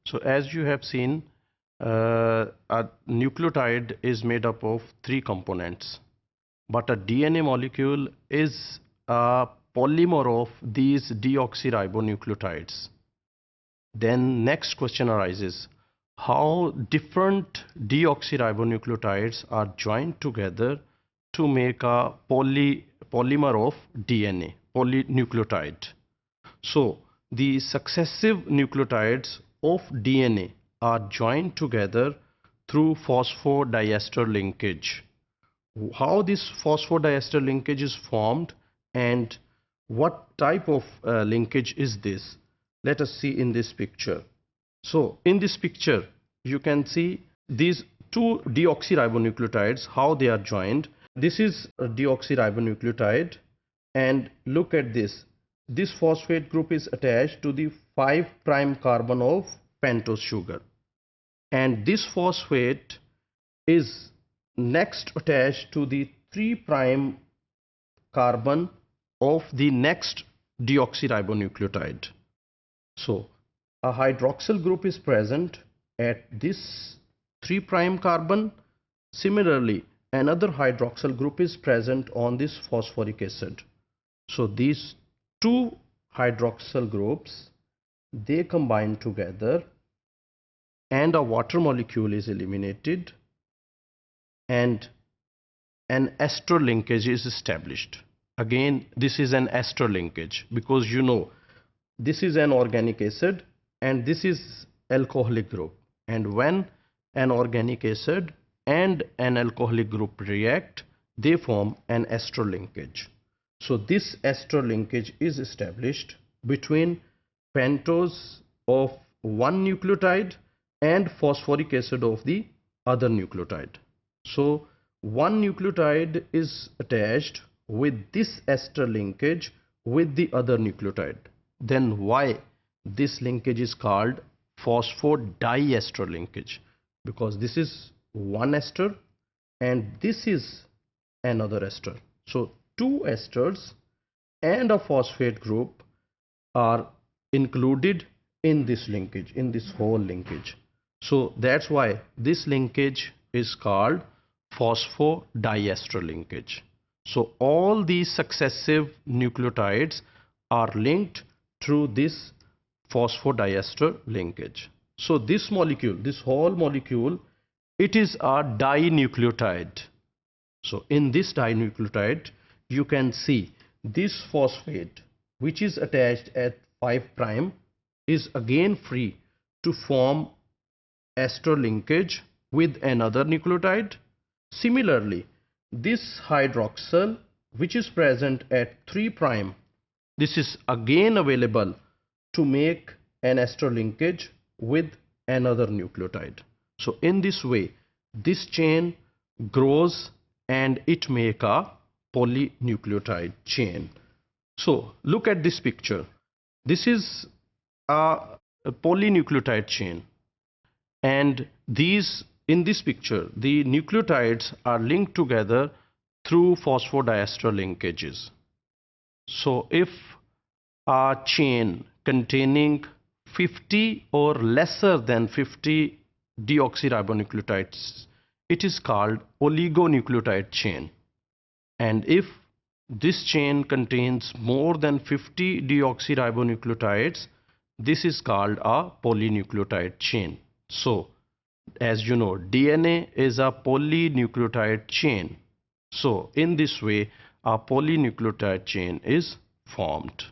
So as you have seen, a nucleotide is made up of 3 components, but a DNA molecule is a polymer of these deoxyribonucleotides. Then next question arises, how different deoxyribonucleotides are joined together to make a polymer of DNA, polynucleotide. So the successive nucleotides of DNA are joined together through phosphodiester linkage. How this phosphodiester linkage is formed and what type of linkage is this? Let us see in this picture. So in this picture you can see these 2 deoxyribonucleotides, how they are joined. This is a deoxyribonucleotide, and look at this. This phosphate group is attached to the 5' carbon of pentose sugar, and this phosphate is next attached to the 3' carbon of the next deoxyribonucleotide. So a hydroxyl group is present at this 3' carbon. Similarly, another hydroxyl group is present on this phosphoric acid. So these 2 hydroxyl groups, they combine together and a water molecule is eliminated and an ester linkage is established. Again, this is an ester linkage because you know this is an organic acid and this is alcoholic group, and when an organic acid and an alcoholic group react, they form an ester linkage. So this ester linkage is established between pentose of one nucleotide and phosphoric acid of the other nucleotide. So one nucleotide is attached with this ester linkage with the other nucleotide. Then why this linkage is called phosphodiester linkage? Because this is one ester and this is another ester. So 2 esters and a phosphate group are included in this linkage, in this whole linkage. So that's why this linkage is called phosphodiester linkage. So all these successive nucleotides are linked through this phosphodiester linkage. So this molecule, this whole molecule, it is a dinucleotide. So in this dinucleotide, you can see this phosphate which is attached at 5' is again free to form ester linkage with another nucleotide. Similarly, this hydroxyl which is present at 3', this is again available to make an ester linkage with another nucleotide. So in this way, this chain grows and it makes a polynucleotide chain. So look at this picture. This is a polynucleotide chain, and in this picture the nucleotides are linked together through phosphodiester linkages. So if a chain containing 50 or lesser than 50 deoxyribonucleotides, it is called oligonucleotide chain. And if this chain contains more than 50 deoxyribonucleotides, this is called a polynucleotide chain. So as you know, DNA is a polynucleotide chain. So in this way, a polynucleotide chain is formed.